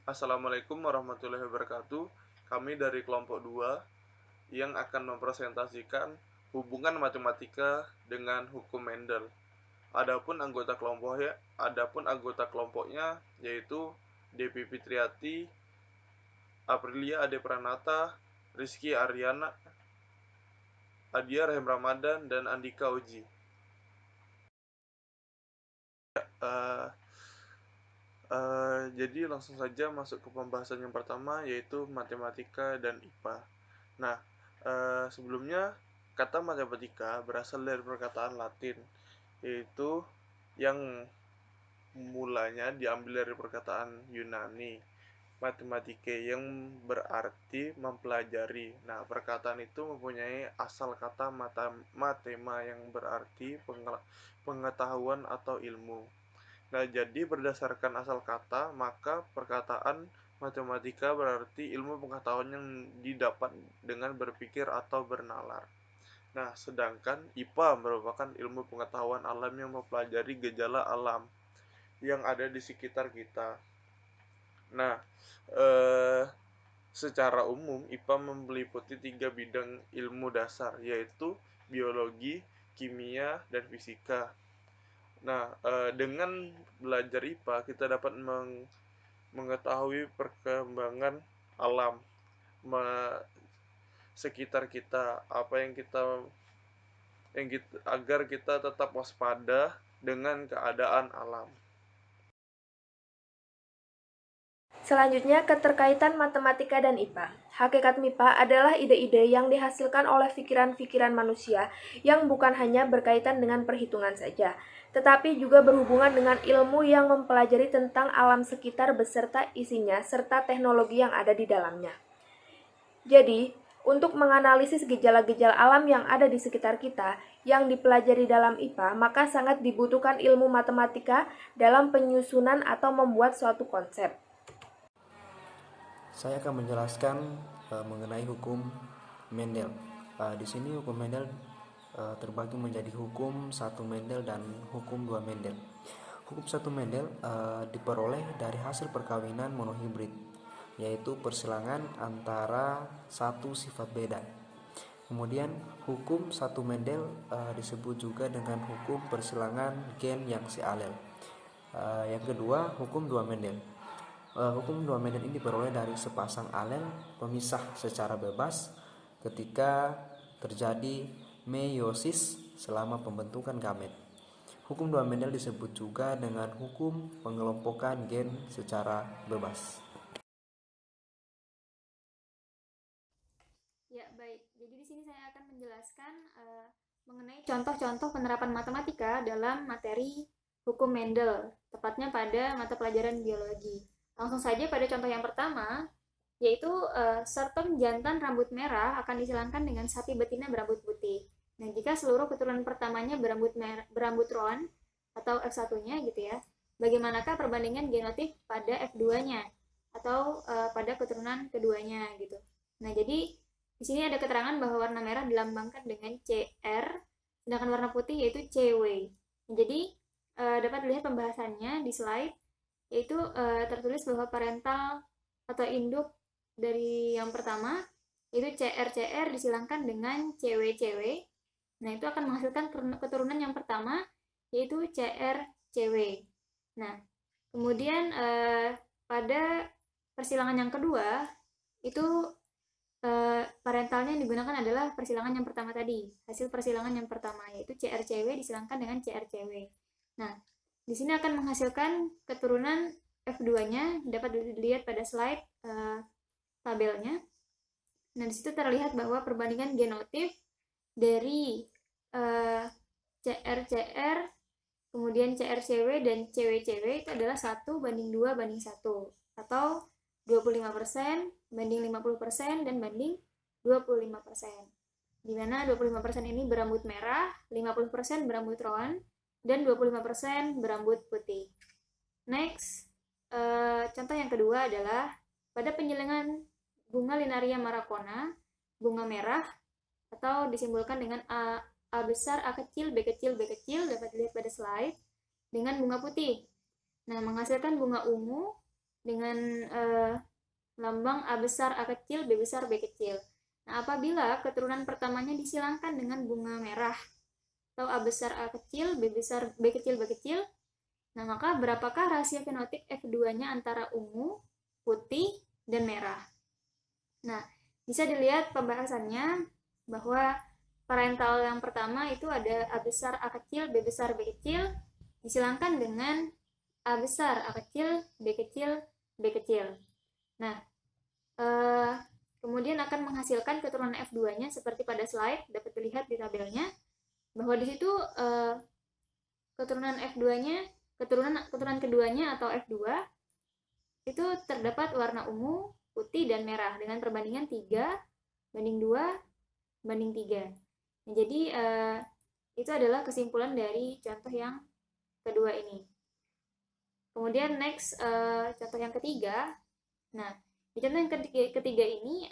Assalamualaikum warahmatullahi wabarakatuh. Kami dari kelompok 2 yang akan mempresentasikan hubungan matematika dengan hukum Mendel. Adapun anggota kelompoknya yaitu Devi Fitriati, Aprilia Ade Pranata, Rizky Aryana, Adia Rahim Ramadan, dan Andika Uji. Uh, jadi langsung saja masuk ke pembahasan yang pertama, yaitu matematika dan IPA. Nah, sebelumnya kata matematika berasal dari perkataan Latin, yaitu yang mulanya diambil dari perkataan Yunani, matematike, yang berarti mempelajari. Nah, perkataan itu mempunyai asal kata matema yang berarti pengetahuan atau ilmu. Nah, jadi berdasarkan asal kata, maka perkataan matematika berarti ilmu pengetahuan yang didapat dengan berpikir atau bernalar. Nah, sedangkan IPA merupakan ilmu pengetahuan alam yang mempelajari gejala alam yang ada di sekitar kita. Nah, secara umum IPA meliputi 3 bidang ilmu dasar, yaitu biologi, kimia, dan fisika. Nah, dengan belajar IPA kita dapat mengetahui perkembangan alam sekitar kita, apa agar kita tetap waspada dengan keadaan alam. Selanjutnya, keterkaitan matematika dan IPA. Hakikat MIPA adalah ide-ide yang dihasilkan oleh pikiran-pikiran manusia yang bukan hanya berkaitan dengan perhitungan saja, tetapi juga berhubungan dengan ilmu yang mempelajari tentang alam sekitar beserta isinya serta teknologi yang ada di dalamnya. Jadi, untuk menganalisis gejala-gejala alam yang ada di sekitar kita yang dipelajari dalam IPA, maka sangat dibutuhkan ilmu matematika dalam penyusunan atau membuat suatu konsep. Saya akan menjelaskan mengenai hukum Mendel. Di sini hukum Mendel terbagi menjadi hukum 1 Mendel dan hukum 2 Mendel. Hukum 1 Mendel diperoleh dari hasil perkawinan monohibrid, yaitu persilangan antara satu sifat beda. Kemudian hukum 1 Mendel disebut juga dengan hukum persilangan gen yang sealel. Yang kedua, hukum 2 Mendel. Hukum 2 Mendel ini diperoleh dari sepasang alel pemisah secara bebas ketika terjadi meiosis selama pembentukan gamet. Hukum 2 Mendel disebut juga dengan hukum pengelompokan gen secara bebas. Ya, baik. Jadi di sini saya akan menjelaskan mengenai contoh-contoh penerapan matematika dalam materi hukum Mendel, tepatnya pada mata pelajaran biologi. Langsung saja pada contoh yang pertama, yaitu sperm jantan rambut merah akan disilangkan dengan sapi betina berambut putih. Nah, jika seluruh keturunan pertamanya berambut roan atau F1-nya gitu ya, bagaimanakah perbandingan genotip pada F2-nya atau pada keturunan keduanya gitu. Nah, jadi di sini ada keterangan bahwa warna merah dilambangkan dengan CR, sedangkan warna putih yaitu CW. Jadi dapat dilihat pembahasannya di slide, yaitu tertulis bahwa parental atau induk dari yang pertama yaitu CR disilangkan dengan CW. Nah, itu akan menghasilkan keturunan yang pertama yaitu CW. Nah, kemudian pada persilangan yang kedua itu parentalnya yang digunakan adalah persilangan yang pertama tadi, hasil persilangan yang pertama yaitu CW disilangkan dengan CW. Nah, di sini akan menghasilkan keturunan F2-nya, dapat dilihat pada slide tabelnya. Nah, di situ terlihat bahwa perbandingan genotip dari CR, kemudian CRCW dan CWCW itu adalah 1:2:1 atau 25% banding 50% dan banding 25%. Di mana 25% ini berambut merah, 50% berambut roan, dan 25% berambut putih. Next, contoh yang kedua adalah pada penyelengan bunga Linaria maracona, bunga merah atau disimbolkan dengan A besar, A kecil, B kecil, B kecil, dapat dilihat pada slide, dengan bunga putih. Nah, menghasilkan bunga ungu dengan lambang A besar A kecil, B besar B kecil. Nah, apabila keturunan pertamanya disilangkan dengan bunga merah atau A besar A kecil, B besar B kecil B kecil, nah maka berapakah rasio fenotip F2-nya antara ungu, putih, dan merah? Nah, bisa dilihat pembahasannya bahwa parental yang pertama itu ada A besar A kecil, B besar B kecil, disilangkan dengan A besar A kecil, B kecil, B kecil. Nah, kemudian akan menghasilkan keturunan F2-nya seperti pada slide, dapat dilihat di tabelnya, bahwa di situ keturunan F2-nya, keturunan keduanya atau F2 itu terdapat warna ungu, putih, dan merah dengan perbandingan 3:2:3. Nah, jadi itu adalah kesimpulan dari contoh yang kedua ini. Kemudian next, contoh yang ketiga. Nah, di contoh yang ketiga ini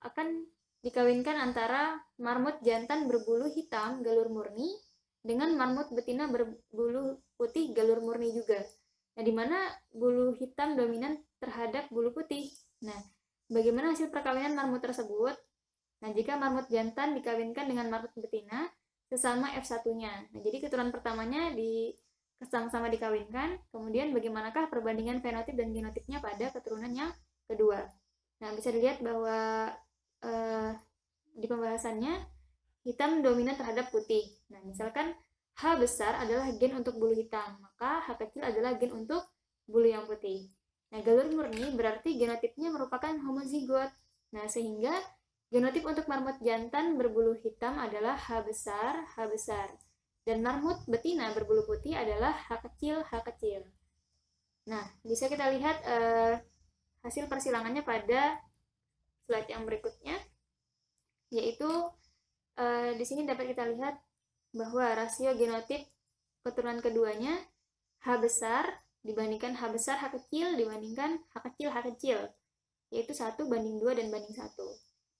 akan dikawinkan antara marmut jantan berbulu hitam galur murni dengan marmut betina berbulu putih galur murni juga. Nah, di mana bulu hitam dominan terhadap bulu putih. Nah, bagaimana hasil perkawinan marmut tersebut? Nah, jika marmut jantan dikawinkan dengan marmut betina, sesama F1-nya. Nah, jadi keturunan pertamanya sama-sama dikawinkan, kemudian bagaimanakah perbandingan fenotip dan genotipnya pada keturunan yang kedua. Nah, bisa dilihat bahwa di pembahasannya hitam dominan terhadap putih. Nah, misalkan H besar adalah gen untuk bulu hitam, maka H kecil adalah gen untuk bulu yang putih. Nah, galur murni berarti genotipnya merupakan homozigot. Nah, sehingga genotip untuk marmut jantan berbulu hitam adalah H besar, H besar. Dan marmut betina berbulu putih adalah H kecil, H kecil. Nah, bisa kita lihat hasil persilangannya pada slide yang berikutnya, yaitu di sini dapat kita lihat bahwa rasio genotip keturunan keduanya H besar dibandingkan H besar H kecil dibandingkan H kecil H kecil, yaitu 1:2 dan banding 1.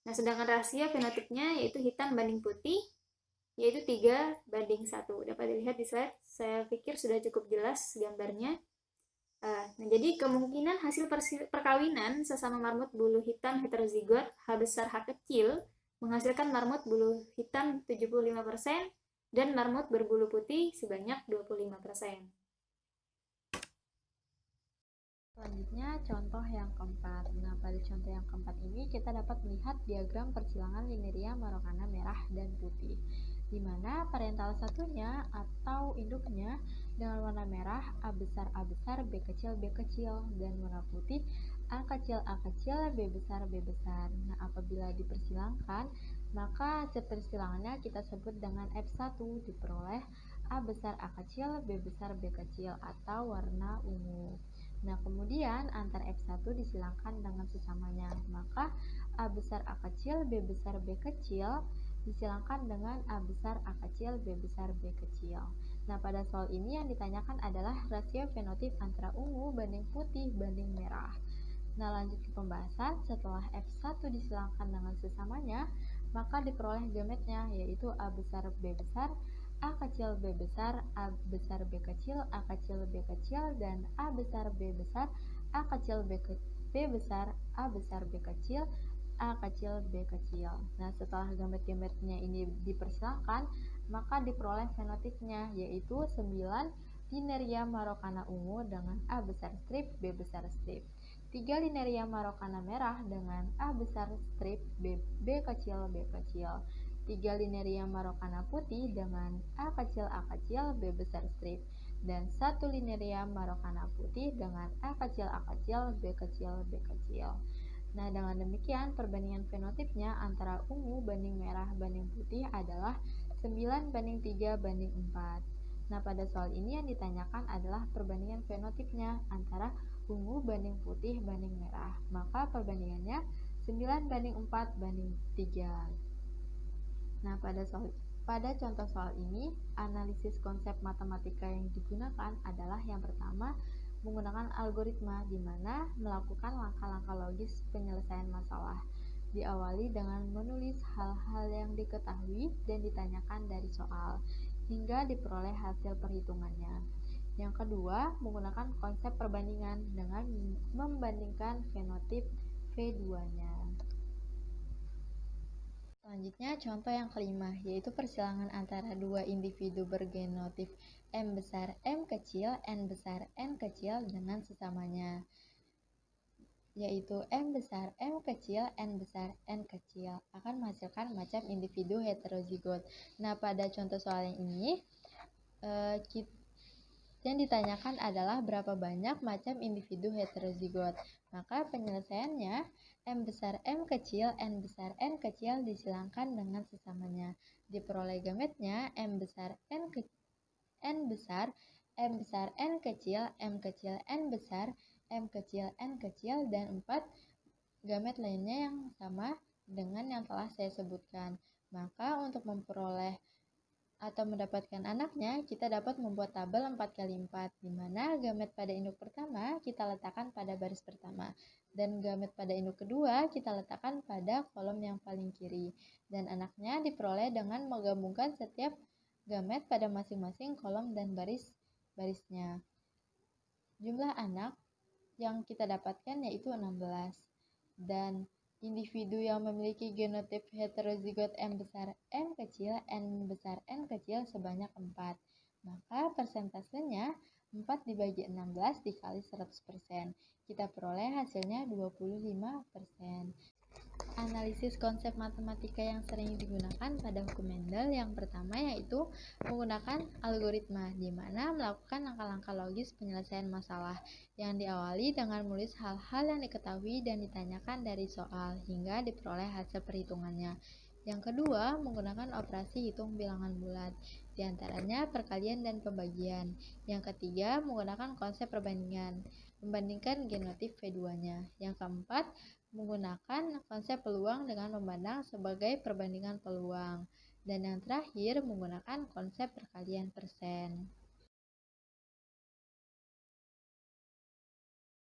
Nah, sedangkan rasio fenotipnya yaitu hitam banding putih, yaitu 3:1. Dapat dilihat di slide, saya pikir sudah cukup jelas gambarnya. Nah, jadi kemungkinan hasil perkawinan sesama marmut bulu hitam heterozigot H besar H kecil menghasilkan marmut bulu hitam 75% dan marmut berbulu putih sebanyak 25%. Selanjutnya, contoh yang keempat. Nah, pada contoh yang keempat ini kita dapat melihat diagram persilangan linearia marokana merah dan putih, di mana parental satunya atau induknya dengan warna merah A besar, B kecil, dan warna putih A kecil, B besar, B besar. Nah, apabila dipersilangkan, maka hasil persilangannya kita sebut dengan F1 diperoleh A besar, A kecil, B besar, B kecil atau warna ungu. Nah, kemudian antar F1 disilangkan dengan sesamanya, maka A besar A kecil, B besar B kecil disilangkan dengan A besar A kecil, B besar B kecil. Nah, pada soal ini yang ditanyakan adalah rasio fenotip antara ungu banding putih banding merah. Nah, lanjut ke pembahasan. Setelah F1 disilangkan dengan sesamanya, maka diperoleh gametnya, yaitu A besar B besar, A kecil B besar, A besar B kecil, A kecil B kecil, dan A besar B besar, A kecil B besar, A besar B kecil, A kecil B kecil. Nah, setelah gamet-gametnya ini dipersilangkan, maka diperoleh fenotipnya, yaitu 9 linearia marokana ungu dengan A besar strip, B besar strip. 3 linearia marokana merah dengan A besar strip, B kecil, B kecil. 3 linearia marokana putih dengan A kecil, B besar strip, dan 1 linearia marokana putih dengan A kecil, B kecil, B kecil. Nah, dengan demikian perbandingan fenotipnya antara ungu banding merah banding putih adalah 9:3:4. Nah, pada soal ini yang ditanyakan adalah perbandingan fenotipnya antara ungu banding putih banding merah. Maka perbandingannya 9:4:3. Nah, pada contoh soal ini, analisis konsep matematika yang digunakan adalah yang pertama, menggunakan algoritma di mana melakukan langkah-langkah logis penyelesaian masalah. Diawali dengan menulis hal-hal yang diketahui dan ditanyakan dari soal, hingga diperoleh hasil perhitungannya. Yang kedua, menggunakan konsep perbandingan dengan membandingkan fenotip V2-nya. Selanjutnya, contoh yang kelima, yaitu persilangan antara dua individu bergenotip M besar M kecil, N besar N kecil dengan sesamanya, yaitu M besar M kecil, N besar N kecil, akan menghasilkan macam individu heterozigot. Nah, pada contoh soal yang ini, yang ditanyakan adalah berapa banyak macam individu heterozigot. Maka penyelesaiannya, M besar M kecil, N besar N kecil disilangkan dengan sesamanya. Diperoleh gametnya M besar N besar, M besar N kecil, M kecil N besar, M kecil N kecil, dan 4 gamet lainnya yang sama dengan yang telah saya sebutkan. Maka untuk memperoleh atau mendapatkan anaknya, kita dapat membuat tabel 4x4, di mana gamet pada induk pertama kita letakkan pada baris pertama, dan gamet pada induk kedua kita letakkan pada kolom yang paling kiri, dan anaknya diperoleh dengan menggabungkan setiap gamet pada masing-masing kolom dan baris-barisnya. Jumlah anak yang kita dapatkan yaitu 16, dan individu yang memiliki genotip heterozigot M besar M kecil, N besar N kecil sebanyak 4. Maka persentasenya 4 dibagi 16 dikali 100%. Kita peroleh hasilnya 25%. Analisis konsep matematika yang sering digunakan pada hukum Mendel yang pertama yaitu menggunakan algoritma, di mana melakukan langkah-langkah logis penyelesaian masalah yang diawali dengan menulis hal-hal yang diketahui dan ditanyakan dari soal hingga diperoleh hasil perhitungannya. Yang kedua, menggunakan operasi hitung bilangan bulat, diantaranya perkalian dan pembagian. Yang ketiga, menggunakan konsep perbandingan, membandingkan genotip V2-nya. Yang keempat, menggunakan konsep peluang dengan memandang sebagai perbandingan peluang. Dan yang terakhir, menggunakan konsep perkalian persen.